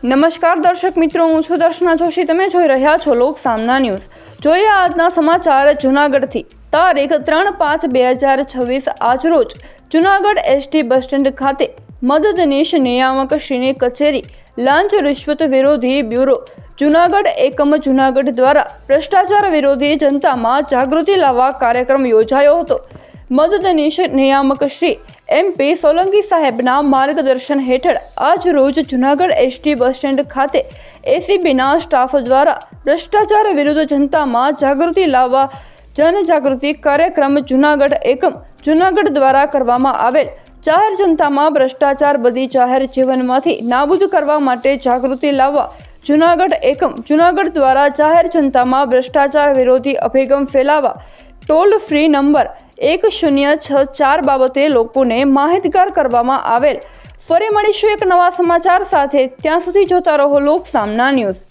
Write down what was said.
નમસ્કાર દર્શક મિત્રો, હું છું દર્શના જોશી. તમે જોઈ રહ્યા છો લોક સામના ન્યૂઝ. જોઈએ આજના સમાચાર જૂનાગઢથી. તારીખ 3/5/2026 આજરોજ જૂનાગઢ એસટી બસ સ્ટેન્ડ ખાતે મદદનીશ નિયામક શ્રીની કચેરી લાંચ રિશ્વત વિરોધી બ્યુરો જૂનાગઢ એકમ જૂનાગઢ દ્વારા ભ્રષ્ટાચાર વિરોધી જનતામાં જાગૃતિ લાવવા કાર્યક્રમ યોજાયો હતો. મદદનીશ નિયામક શ્રી MP સોલંકી સાહેબના માર્ગદર્શન હેઠળ આજ રોજ જૂનાગઢ એસટી બસ સ્ટેન્ડ ખાતે એસીબીના સ્ટાફ દ્વારા ભ્રષ્ટાચાર વિરુદ્ધ જનતામાં જાગૃતિ લાવવા જનજાગૃતિ કાર્યક્રમ જૂનાગઢ એકમ જૂનાગઢ દ્વારા કરવામાં આવેલ. જાહેર જનતામાં ભ્રષ્ટાચાર બધી જાહેર જીવનમાંથી નાબૂદ કરવા માટે જાગૃતિ લાવવા જૂનાગઢ એકમ જૂનાગઢ દ્વારા જાહેર જનતામાં ભ્રષ્ટાચાર વિરોધી અભિગમ ફેલાવવા ટોલ ફ્રી નંબર 1064 બાબતે લોકોને માહિતગાર કરવામાં આવેલ. ફરી મળીશું એક નવા સમાચાર સાથે. ત્યાં સુધી જોતા રહો લોક સામના ન્યૂઝ.